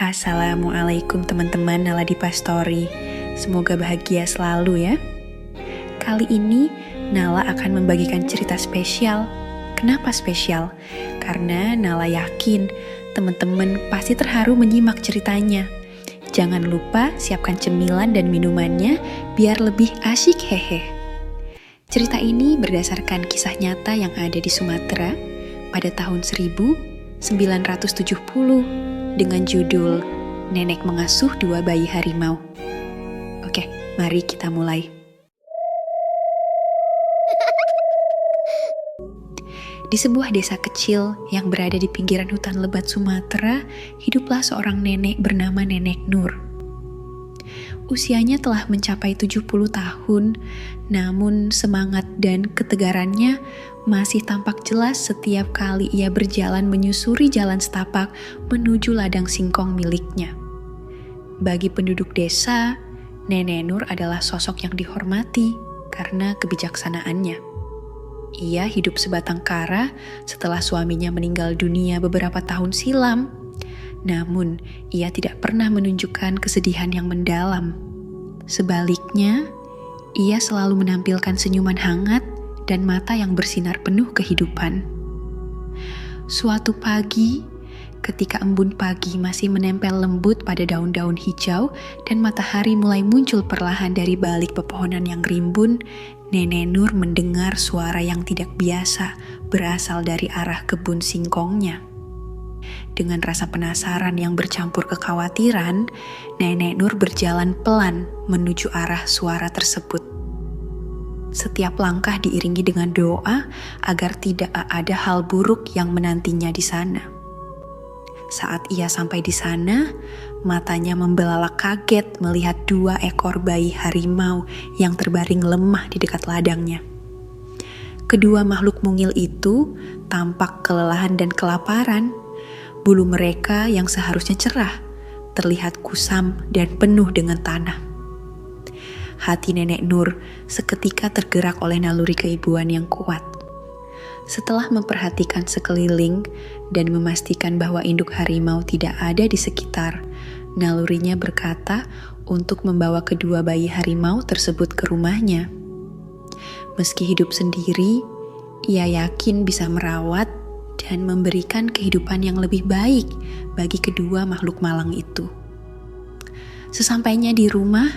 Assalamualaikum teman-teman Naladipa Story. Semoga bahagia selalu ya. Kali ini Nala akan membagikan cerita spesial. Kenapa spesial? Karena Nala yakin teman-teman pasti terharu menyimak ceritanya. Jangan lupa siapkan cemilan dan minumannya biar lebih asyik hehe. Cerita ini berdasarkan kisah nyata yang ada di Sumatera pada tahun 1970 dengan judul Nenek Mengasuh Dua Bayi Harimau. Oke, mari kita mulai. Di sebuah desa kecil yang berada di pinggiran hutan lebat Sumatera, hiduplah seorang nenek bernama Nenek Nur. Usianya telah mencapai 70 tahun, namun semangat dan ketegarannya masih tampak jelas setiap kali ia berjalan menyusuri jalan setapak menuju ladang singkong miliknya. Bagi penduduk desa, Nenek Nur adalah sosok yang dihormati karena kebijaksanaannya. Ia hidup sebatang kara setelah suaminya meninggal dunia beberapa tahun silam. Namun, ia tidak pernah menunjukkan kesedihan yang mendalam. Sebaliknya, ia selalu menampilkan senyuman hangat dan mata yang bersinar penuh kehidupan. Suatu pagi, ketika embun pagi masih menempel lembut pada daun-daun hijau dan matahari mulai muncul perlahan dari balik pepohonan yang rimbun, Nenek Nur mendengar suara yang tidak biasa berasal dari arah kebun singkongnya. Dengan rasa penasaran yang bercampur kekhawatiran, Nenek Nur berjalan pelan menuju arah suara tersebut. Setiap langkah diiringi dengan doa agar tidak ada hal buruk yang menantinya di sana. Saat ia sampai di sana, matanya membelalak kaget melihat 2 ekor bayi harimau yang terbaring lemah di dekat ladangnya. Kedua makhluk mungil itu tampak kelelahan dan kelaparan. Bulu mereka yang seharusnya cerah terlihat kusam dan penuh dengan tanah. Hati Nenek Nur seketika tergerak oleh naluri keibuan yang kuat. Setelah memperhatikan sekeliling dan memastikan bahwa induk harimau tidak ada di sekitar, nalurinya berkata untuk membawa kedua bayi harimau tersebut ke rumahnya. Meski hidup sendiri, ia yakin bisa merawat dan memberikan kehidupan yang lebih baik bagi kedua makhluk malang itu. Sesampainya di rumah,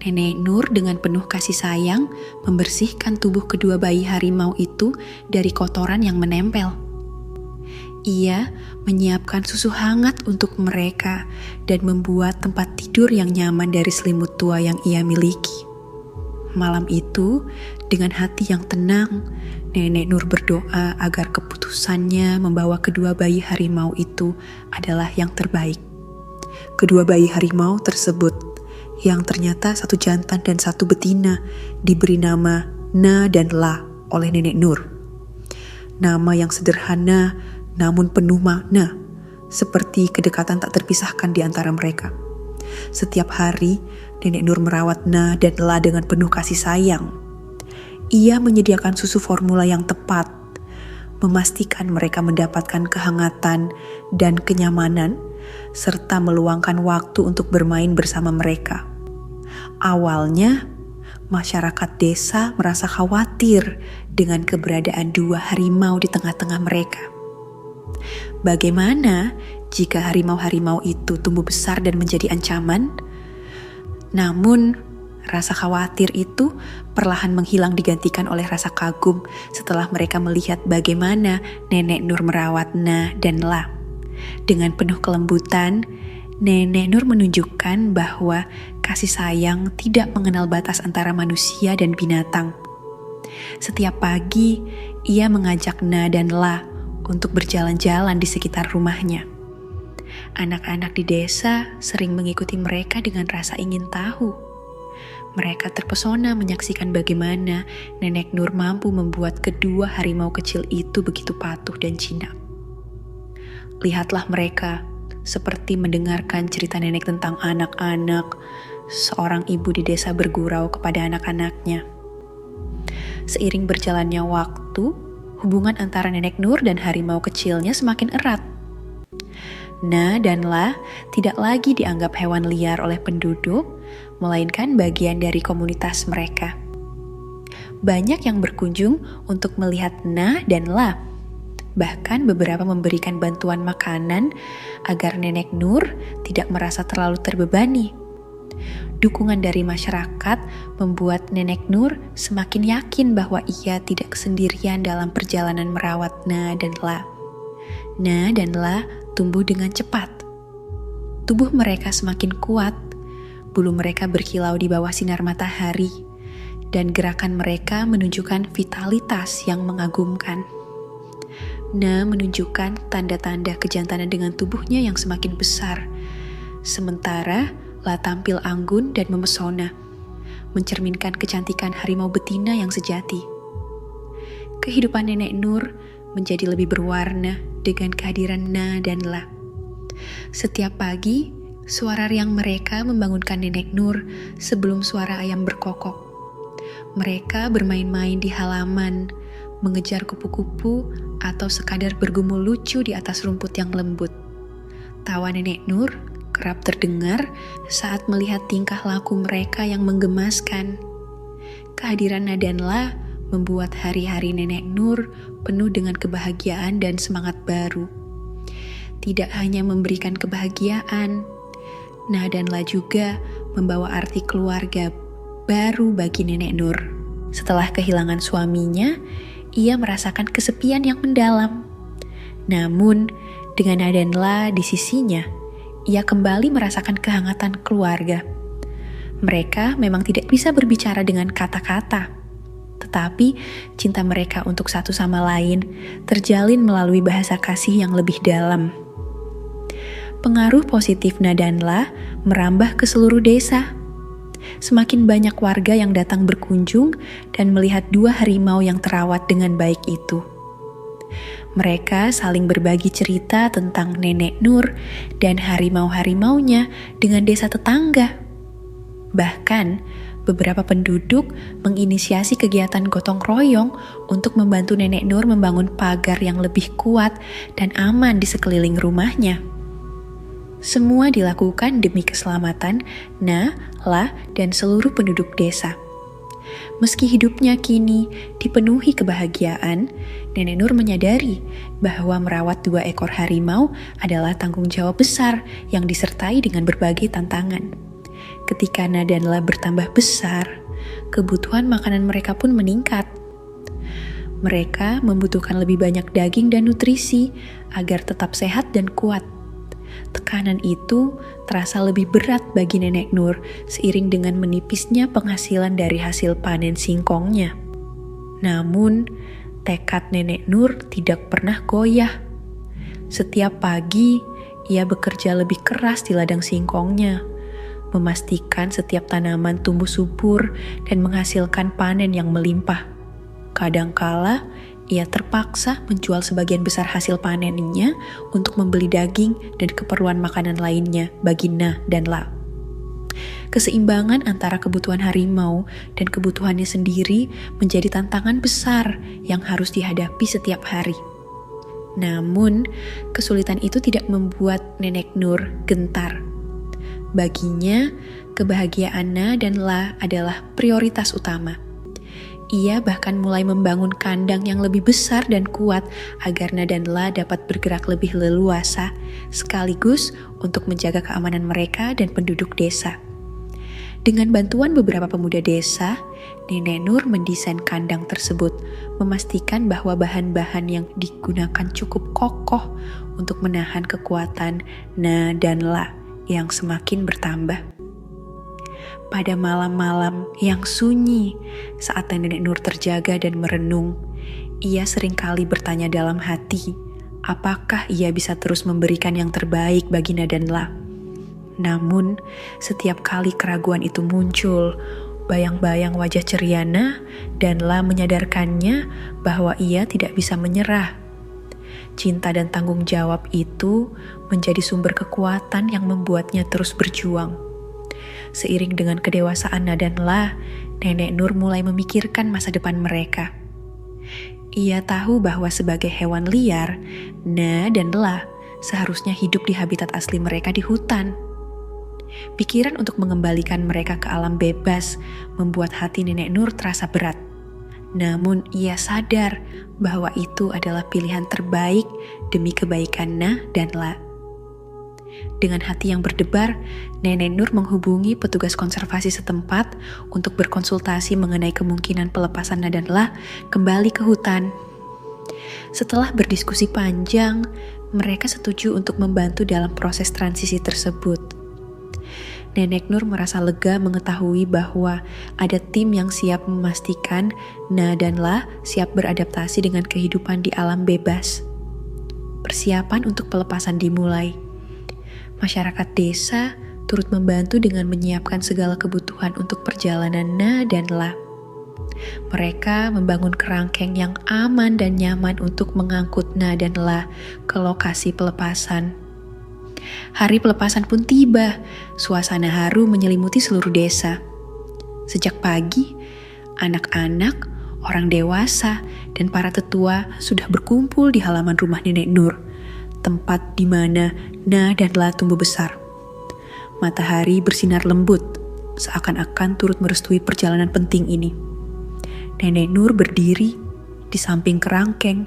Nenek Nur dengan penuh kasih sayang membersihkan tubuh kedua bayi harimau itu dari kotoran yang menempel. Ia menyiapkan susu hangat untuk mereka dan membuat tempat tidur yang nyaman dari selimut tua yang ia miliki. Malam itu, dengan hati yang tenang, Nenek Nur berdoa agar keputusannya membawa kedua bayi harimau itu adalah yang terbaik. Kedua bayi harimau tersebut, yang ternyata satu jantan dan satu betina, diberi nama Na dan La oleh Nenek Nur. Nama yang sederhana namun penuh makna, seperti kedekatan tak terpisahkan di antara mereka. Setiap hari, Nenek Nur merawat Na dan La dengan penuh kasih sayang. Ia menyediakan susu formula yang tepat, memastikan mereka mendapatkan kehangatan dan kenyamanan, serta meluangkan waktu untuk bermain bersama mereka. Awalnya, masyarakat desa merasa khawatir dengan keberadaan 2 harimau di tengah-tengah mereka. Bagaimana jika harimau-harimau itu tumbuh besar dan menjadi ancaman? Namun, rasa khawatir itu perlahan menghilang digantikan oleh rasa kagum setelah mereka melihat bagaimana Nenek Nur merawat Na dan La. Dengan penuh kelembutan, Nenek Nur menunjukkan bahwa kasih sayang tidak mengenal batas antara manusia dan binatang. Setiap pagi, ia mengajak Na dan La untuk berjalan-jalan di sekitar rumahnya. Anak-anak di desa sering mengikuti mereka dengan rasa ingin tahu. Mereka terpesona menyaksikan bagaimana Nenek Nur mampu membuat kedua harimau kecil itu begitu patuh dan jinak. Lihatlah mereka, seperti mendengarkan cerita nenek tentang anak-anak, seorang ibu di desa bergurau kepada anak-anaknya. Seiring berjalannya waktu, hubungan antara Nenek Nur dan harimau kecilnya semakin erat. Na dan La tidak lagi dianggap hewan liar oleh penduduk, melainkan bagian dari komunitas mereka. Banyak yang berkunjung untuk melihat Na dan La. Bahkan beberapa memberikan bantuan makanan agar Nenek Nur tidak merasa terlalu terbebani. Dukungan dari masyarakat membuat Nenek Nur semakin yakin bahwa ia tidak sendirian dalam perjalanan merawat Na dan La. Na dan La tumbuh dengan cepat. Tubuh mereka semakin kuat, bulu mereka berkilau di bawah sinar matahari, dan gerakan mereka menunjukkan vitalitas yang mengagumkan. Na menunjukkan tanda-tanda kejantanan dengan tubuhnya yang semakin besar, sementara La tampil anggun dan memesona, mencerminkan kecantikan harimau betina yang sejati. Kehidupan Nenek Nur menjadi lebih berwarna dengan kehadiran Na dan La. Setiap pagi, suara riang mereka membangunkan Nenek Nur sebelum suara ayam berkokok. Mereka bermain-main di halaman, mengejar kupu-kupu, atau sekadar bergumul lucu di atas rumput yang lembut. Tawa Nenek Nur kerap terdengar saat melihat tingkah laku mereka yang menggemaskan. Kehadiran Na dan La membuat hari-hari Nenek Nur penuh dengan kebahagiaan dan semangat baru. Tidak hanya memberikan kebahagiaan, Na dan La juga membawa arti keluarga baru bagi Nenek Nur. Setelah kehilangan suaminya, ia merasakan kesepian yang mendalam. Namun, dengan Na dan La di sisinya, ia kembali merasakan kehangatan keluarga. Mereka memang tidak bisa berbicara dengan kata-kata, tetapi cinta mereka untuk satu sama lain terjalin melalui bahasa kasih yang lebih dalam. Pengaruh positif Na dan La merambah ke seluruh desa. Semakin banyak warga yang datang berkunjung dan melihat dua harimau yang terawat dengan baik itu. Mereka saling berbagi cerita tentang Nenek Nur dan harimau-harimaunya dengan desa tetangga. Bahkan, beberapa penduduk menginisiasi kegiatan gotong royong untuk membantu Nenek Nur membangun pagar yang lebih kuat dan aman di sekeliling rumahnya. Semua dilakukan demi keselamatan Na, La, dan seluruh penduduk desa. Meski hidupnya kini dipenuhi kebahagiaan, Nenek Nur menyadari bahwa merawat dua ekor harimau adalah tanggung jawab besar yang disertai dengan berbagai tantangan. Ketika Na dan La bertambah besar, kebutuhan makanan mereka pun meningkat. Mereka membutuhkan lebih banyak daging dan nutrisi agar tetap sehat dan kuat. Tekanan itu terasa lebih berat bagi Nenek Nur seiring dengan menipisnya penghasilan dari hasil panen singkongnya. Namun, tekad Nenek Nur tidak pernah goyah. Setiap pagi, ia bekerja lebih keras di ladang singkongnya, memastikan setiap tanaman tumbuh subur dan menghasilkan panen yang melimpah. Kadangkala, ia terpaksa menjual sebagian besar hasil panennya untuk membeli daging dan keperluan makanan lainnya bagi Na dan La. Keseimbangan antara kebutuhan harimau dan kebutuhannya sendiri menjadi tantangan besar yang harus dihadapi setiap hari. Namun, kesulitan itu tidak membuat Nenek Nur gentar. Baginya, kebahagiaan Na dan La adalah prioritas utama. Ia bahkan mulai membangun kandang yang lebih besar dan kuat agar Na dan La dapat bergerak lebih leluasa, sekaligus untuk menjaga keamanan mereka dan penduduk desa. Dengan bantuan beberapa pemuda desa, Nenek Nur mendesain kandang tersebut, memastikan bahwa bahan-bahan yang digunakan cukup kokoh untuk menahan kekuatan Na dan La yang semakin bertambah. Pada malam-malam yang sunyi, saat Nenek Nur terjaga dan merenung, ia seringkali bertanya dalam hati, apakah ia bisa terus memberikan yang terbaik bagi Na dan La. Namun, setiap kali keraguan itu muncul, bayang-bayang wajah ceria Na dan La menyadarkannya bahwa ia tidak bisa menyerah. Cinta dan tanggung jawab itu menjadi sumber kekuatan yang membuatnya terus berjuang. Seiring dengan kedewasaan Na dan La, Nenek Nur mulai memikirkan masa depan mereka. Ia tahu bahwa sebagai hewan liar, Na dan La seharusnya hidup di habitat asli mereka di hutan. Pikiran untuk mengembalikan mereka ke alam bebas membuat hati Nenek Nur terasa berat. Namun ia sadar bahwa itu adalah pilihan terbaik demi kebaikan Na dan La. Dengan hati yang berdebar, Nenek Nur menghubungi petugas konservasi setempat untuk berkonsultasi mengenai kemungkinan pelepasan Na dan La kembali ke hutan. Setelah berdiskusi panjang, mereka setuju untuk membantu dalam proses transisi tersebut. Nenek Nur merasa lega mengetahui bahwa ada tim yang siap memastikan Na dan La siap beradaptasi dengan kehidupan di alam bebas. Persiapan untuk pelepasan dimulai. Masyarakat desa turut membantu dengan menyiapkan segala kebutuhan untuk perjalanan Na dan La. Mereka membangun kerangkeng yang aman dan nyaman untuk mengangkut Na dan La ke lokasi pelepasan. Hari pelepasan pun tiba, suasana haru menyelimuti seluruh desa. Sejak pagi, anak-anak, orang dewasa, dan para tetua sudah berkumpul di halaman rumah Nenek Nur, tempat di mana Na dan La tumbuh besar. Matahari bersinar lembut, seakan-akan turut merestui perjalanan penting ini. Nenek Nur berdiri di samping kerangkeng,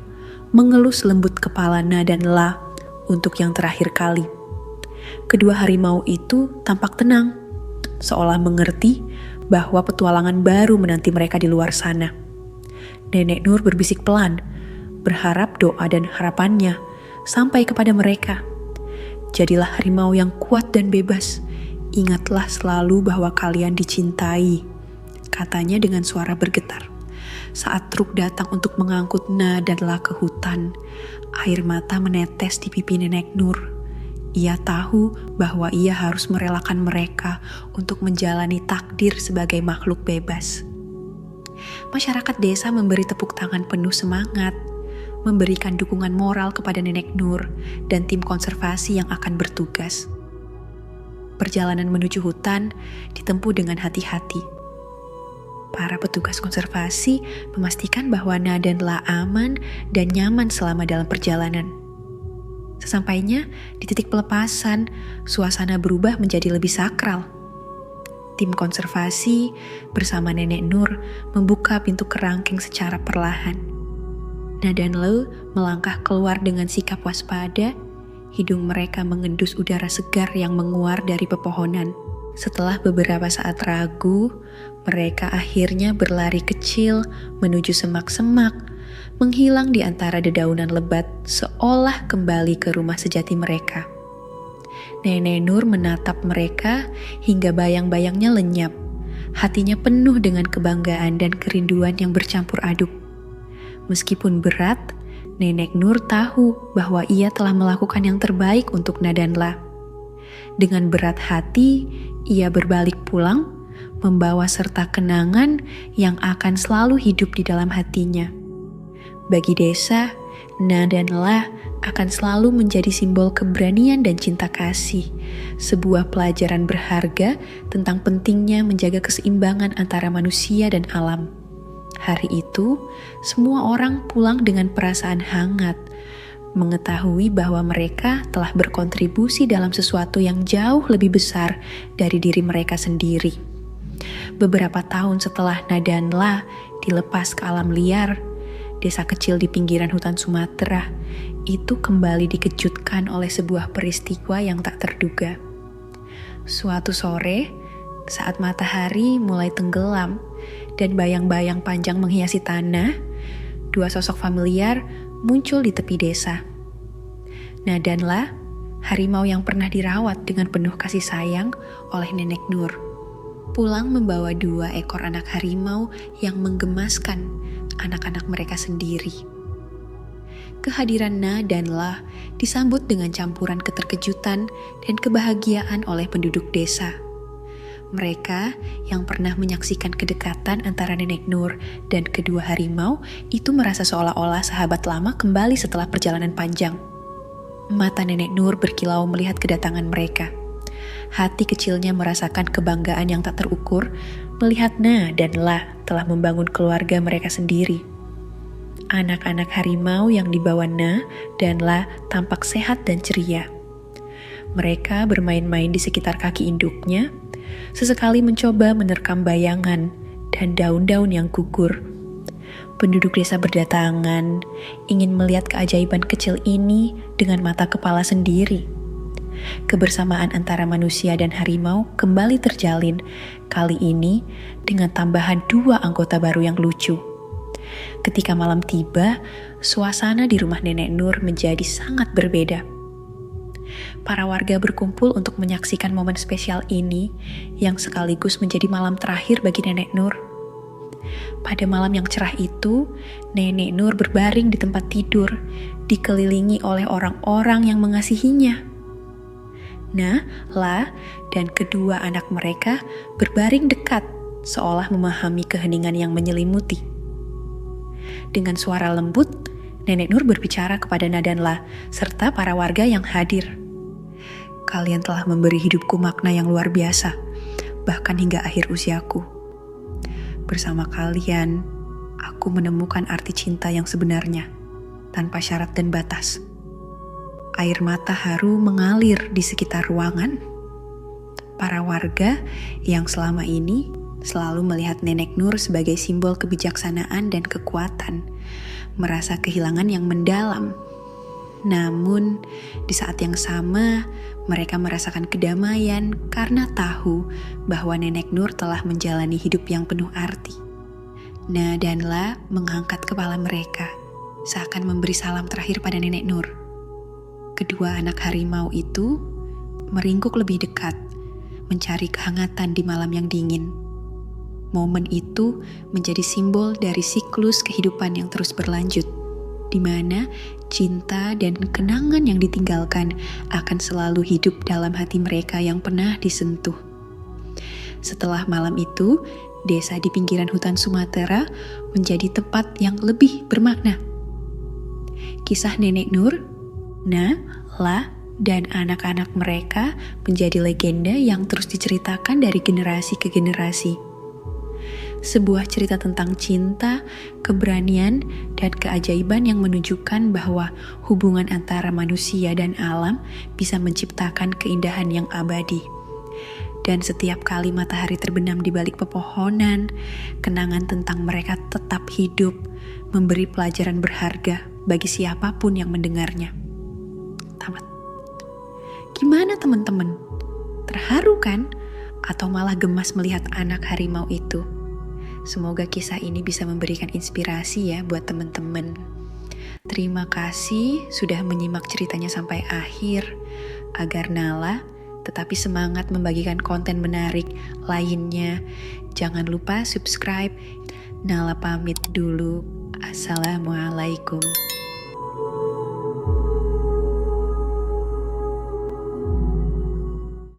mengelus lembut kepala Na dan La untuk yang terakhir kali. Kedua harimau itu tampak tenang, seolah mengerti bahwa petualangan baru menanti mereka di luar sana. Nenek Nur berbisik pelan, berharap doa dan harapannya sampai kepada mereka. Jadilah harimau yang kuat dan bebas. Ingatlah selalu bahwa kalian dicintai, katanya dengan suara bergetar. Saat truk datang untuk mengangkut Na dan La ke hutan, air mata menetes di pipi Nenek Nur. Ia tahu bahwa ia harus merelakan mereka untuk menjalani takdir sebagai makhluk bebas. Masyarakat desa memberi tepuk tangan penuh semangat, memberikan dukungan moral kepada Nenek Nur dan tim konservasi yang akan bertugas. Perjalanan menuju hutan ditempuh dengan hati-hati. Para petugas konservasi memastikan bahwa Na dan La aman dan nyaman selama dalam perjalanan. Sesampainya di titik pelepasan, suasana berubah menjadi lebih sakral. Tim konservasi bersama Nenek Nur membuka pintu kerangkeng secara perlahan. Na dan La melangkah keluar dengan sikap waspada, hidung mereka mengendus udara segar yang menguar dari pepohonan. Setelah beberapa saat ragu, mereka akhirnya berlari kecil menuju semak-semak, menghilang di antara dedaunan lebat seolah kembali ke rumah sejati mereka. Nenek Nur menatap mereka hingga bayang-bayangnya lenyap. Hatinya penuh dengan kebanggaan dan kerinduan yang bercampur aduk. Meskipun berat, Nenek Nur tahu bahwa ia telah melakukan yang terbaik untuk Na dan La. Dengan berat hati, ia berbalik pulang, membawa serta kenangan yang akan selalu hidup di dalam hatinya. Bagi desa, Na dan La akan selalu menjadi simbol keberanian dan cinta kasih, sebuah pelajaran berharga tentang pentingnya menjaga keseimbangan antara manusia dan alam. Hari itu, semua orang pulang dengan perasaan hangat, mengetahui bahwa mereka telah berkontribusi dalam sesuatu yang jauh lebih besar dari diri mereka sendiri. Beberapa tahun setelah Na dan La dilepas ke alam liar, desa kecil di pinggiran hutan Sumatera itu kembali dikejutkan oleh sebuah peristiwa yang tak terduga. Suatu sore, saat matahari mulai tenggelam dan bayang-bayang panjang menghiasi tanah, dua sosok familiar muncul di tepi desa. Na dan La, harimau yang pernah dirawat dengan penuh kasih sayang oleh Nenek Nur, pulang membawa 2 ekor anak harimau yang menggemaskan anak-anak mereka sendiri. Kehadiran Na dan La disambut dengan campuran keterkejutan dan kebahagiaan oleh penduduk desa. Mereka yang pernah menyaksikan kedekatan antara Nenek Nur dan kedua harimau itu merasa seolah-olah sahabat lama kembali setelah perjalanan panjang. Mata Nenek Nur berkilau melihat kedatangan mereka. Hati kecilnya merasakan kebanggaan yang tak terukur melihat Na dan La telah membangun keluarga mereka sendiri. Anak-anak harimau yang dibawa Na dan La tampak sehat dan ceria. Mereka bermain-main di sekitar kaki induknya, sesekali mencoba menerkam bayangan dan daun-daun yang gugur. Penduduk desa berdatangan, ingin melihat keajaiban kecil ini dengan mata kepala sendiri. Kebersamaan antara manusia dan harimau kembali terjalin, kali ini dengan tambahan 2 anggota baru yang lucu. Ketika malam tiba, suasana di rumah Nenek Nur menjadi sangat berbeda. Para warga berkumpul untuk menyaksikan momen spesial ini yang sekaligus menjadi malam terakhir bagi Nenek Nur. Pada malam yang cerah itu, Nenek Nur berbaring di tempat tidur, dikelilingi oleh orang-orang yang mengasihinya. Nah, La dan kedua anak mereka berbaring dekat, seolah memahami keheningan yang menyelimuti. Dengan suara lembut, Nenek Nur berbicara kepada Na dan La, serta para warga yang hadir. Kalian telah memberi hidupku makna yang luar biasa, bahkan hingga akhir usiaku. Bersama kalian, aku menemukan arti cinta yang sebenarnya, tanpa syarat dan batas. Air mata haru mengalir di sekitar ruangan. Para warga yang selama ini selalu melihat Nenek Nur sebagai simbol kebijaksanaan dan kekuatan, merasa kehilangan yang mendalam. Namun, di saat yang sama, mereka merasakan kedamaian karena tahu bahwa Nenek Nur telah menjalani hidup yang penuh arti. Na dan La mengangkat kepala mereka, seakan memberi salam terakhir pada Nenek Nur. Kedua anak harimau itu meringkuk lebih dekat, mencari kehangatan di malam yang dingin. Momen itu menjadi simbol dari siklus kehidupan yang terus berlanjut, di mana cinta dan kenangan yang ditinggalkan akan selalu hidup dalam hati mereka yang pernah disentuh. Setelah malam itu, desa di pinggiran hutan Sumatera menjadi tempat yang lebih bermakna. Kisah Nenek Nur, Na, La, dan anak-anak mereka menjadi legenda yang terus diceritakan dari generasi ke generasi. Sebuah cerita tentang cinta, keberanian, dan keajaiban yang menunjukkan bahwa hubungan antara manusia dan alam bisa menciptakan keindahan yang abadi. Dan setiap kali matahari terbenam di balik pepohonan, kenangan tentang mereka tetap hidup, memberi pelajaran berharga bagi siapapun yang mendengarnya. Tamat. Gimana teman-teman? Terharu kan? Atau malah gemas melihat anak harimau itu? Semoga kisah ini bisa memberikan inspirasi ya buat teman-teman. Terima kasih sudah menyimak ceritanya sampai akhir. Agar Nala tetapi semangat membagikan konten menarik lainnya. Jangan lupa subscribe. Nala pamit dulu. Assalamualaikum.